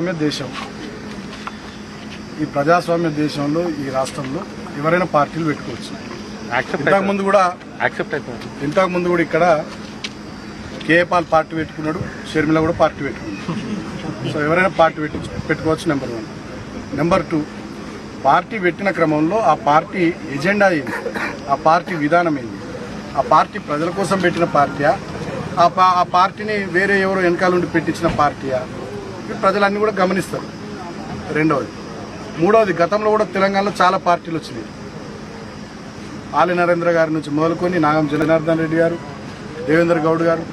ప్రజాస్వామ్య దేశం. ఈ ప్రజాస్వామ్య దేశంలో ఈ రాష్ట్రంలో ఎవరైనా పార్టీలు పెట్టుకోవచ్చు. ఇంతకుముందు కూడా ఇక్కడ కేఏపాల్ పార్టీ పెట్టుకున్నాడు, షర్మిల కూడా పార్టీ పెట్టుకున్నాడు. సో ఎవరైనా పార్టీ పెట్టుకోవచ్చు. నెంబర్ 1. నెంబర్ 2, పార్టీ పెట్టిన క్రమంలో ఆ పార్టీ ఎజెండా ఏంది, ఆ పార్టీ విధానం ఏంది, ఆ పార్టీ ప్రజల కోసం పెట్టిన పార్టీయా, ఆ పార్టీని వేరే ఎవరో వెనకాల నుండి పెట్టించిన పార్టీయా, ప్రజలన్నీ కూడా గమనిస్తారు. 2వది. 3వది, గతంలో కూడా తెలంగాణలో చాలా పార్టీలు వచ్చినాయి. ఆలి నరేంద్ర గారి నుంచి మొదలుకొని నాగం జనార్దన్ రెడ్డి గారు, దేవేంద్ర గౌడ్ గారు,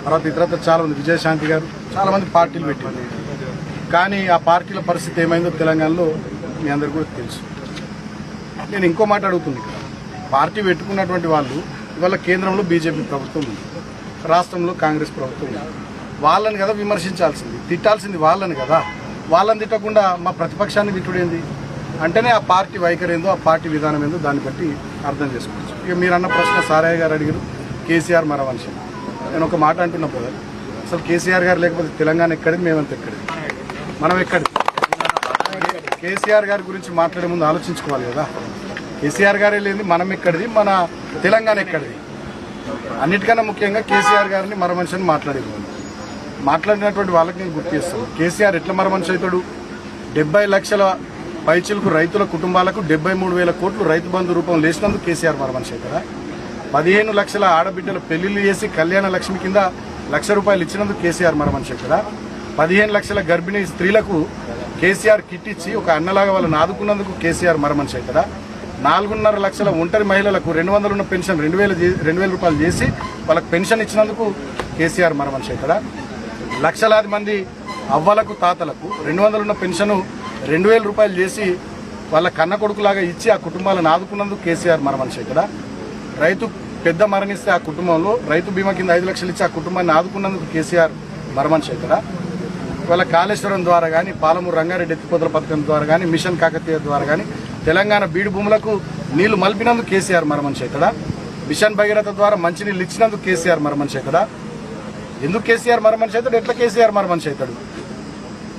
తర్వాత ఇతరత్ర చాలా మంది, విజయశాంతి గారు, చాలా మంది పార్టీలు పెట్టారు. కానీ ఆ పార్టీల పరిస్థితి ఏమైందో తెలంగాణలో మీ అందరికీ కూడా తెలుసు. నేను ఇంకో మాట అడుగుతుంది. పార్టీ పెట్టుకున్నటువంటి వాళ్ళు ఇవాళ కేంద్రంలో బీజేపీ ప్రభుత్వం ఉంది, రాష్ట్రంలో కాంగ్రెస్ ప్రభుత్వం ఉంది. వాళ్ళని కదా విమర్శించాల్సింది, తిట్టాల్సింది వాళ్ళని కదా. వాళ్ళని తిట్టకుండా మా ప్రతిపక్షాన్ని తిట్టుడేంది అంటేనే ఆ పార్టీ వైఖరి ఏందో, ఆ పార్టీ విధానం ఏందో దాన్ని బట్టి అర్థం చేసుకోవచ్చు. ఇక మీరు అన్న ప్రశ్న సారయ్య గారు అడిగారు, కేసీఆర్ మన మనిషి. నేను ఒక మాట అంటున్నా బ్రదర్, అసలు కేసీఆర్ గారు లేకపోతే తెలంగాణ ఎక్కడిది, మేమంతా ఎక్కడిది, మనం ఎక్కడిది. కేసీఆర్ గారి గురించి మాట్లాడే ముందు ఆలోచించుకోవాలి కదా. కేసీఆర్ గారే లేని మనం ఎక్కడిది, మన తెలంగాణ ఎక్కడిది. అన్నిటికన్నా ముఖ్యంగా కేసీఆర్ గారిని మర మనిషి అని మాట్లాడినటువంటి వాళ్ళకి నేను గుర్తు చేస్తాను. కేసీఆర్ ఎట్లా మర మనిషి అవుతాడు? 70 లక్షల పైచిలకు రైతుల కుటుంబాలకు 73,000 కోట్లు రైతు బంధు రూపం లేచినందుకు కేసీఆర్ మర మనిషి అవుతారా? 15 లక్షల ఆడబిడ్డల పెళ్లిళ్లు చేసి కళ్యాణ లక్ష్మి కింద ₹1,00,000 ఇచ్చినందుకు కేసీఆర్ మర మనిషి అవుతారా? 15 లక్షల గర్భిణీ స్త్రీలకు కేసీఆర్ కిట్ ఇచ్చి ఒక అన్నలాగా వాళ్ళని ఆదుకున్నందుకు కేసీఆర్ మర మనిషి అవుతారా? 4.5 లక్షల ఒంటరి మహిళలకు 200 ఉన్న పెన్షన్ 2,000 రూపాయలు చేసి వాళ్ళకి పెన్షన్ ఇచ్చినందుకు కేసీఆర్ మర మనిషి అవుతారా? లక్షలాది మంది అవ్వలకు తాతలకు 200 ఉన్న పెన్షన్ 2,000 రూపాయలు చేసి వాళ్ళ కన్న కొడుకులాగా ఇచ్చి ఆ కుటుంబాలను ఆదుకున్నందుకు కేసీఆర్ మర మనిషి అవుతారా? రైతు పెద్ద మరణిస్తే ఆ కుటుంబంలో రైతు బీమా కింద 5 లక్షలు ఇచ్చి ఆ కుటుంబాన్ని ఆదుకున్నందుకు కేసీఆర్ మర మనిషి అవుతారా? ఇవాళ కాళేశ్వరం ద్వారా కానీ, పాలమూరు రంగారెడ్డి ఎత్తిపోతల పథకం ద్వారా కానీ, మిషన్ కాకతీయ ద్వారా కానీ తెలంగాణ బీడు భూములకు నీళ్లు మలిపినందుకు కేసీఆర్ మర మనిషి అవుతాడా? మిషన్ భగీరథ ద్వారా మంచినీళ్ళు ఇచ్చినందుకు కేసీఆర్ మర మనిషి అవుతాడా? ఎందుకు కేసీఆర్ మర మనిషి అవుతాడు? ఎట్లా కేసీఆర్ మర మనిషి అవుతాడు?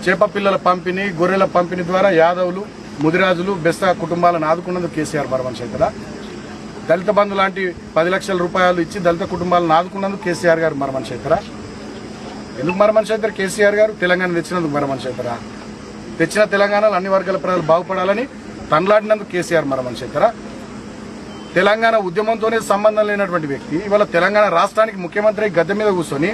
చేప పిల్లల పంపిణీ, గొర్రెల పంపిణీ ద్వారా యాదవులు, ముదిరాజులు, బెస్తా కుటుంబాలను ఆదుకున్నందుకు కేసీఆర్ మర మనిషి అవుతాడా? దళిత బంధు లాంటి 10 లక్షల రూపాయలు ఇచ్చి దళిత కుటుంబాలను ఆదుకున్నందుకు కేసీఆర్ గారు మర మనిషి అవుతారా? ఎందుకు మర మనిషి అవుతారు కేసీఆర్ గారు? తెలంగాణ తెచ్చినందుకు మర మనిషి అవుతారా? తెచ్చిన తెలంగాణలో అన్ని వర్గాల ప్రజలు బాగుపడాలని తనలాడినందుకు కేసీఆర్ మర మనిషి అవుతారా? తెలంగాణ ఉద్యమంతోనే సంబంధం లేనటువంటి వ్యక్తి ఇవాళ తెలంగాణ రాష్ట్రానికి ముఖ్యమంత్రి గద్దె మీద కూర్చొని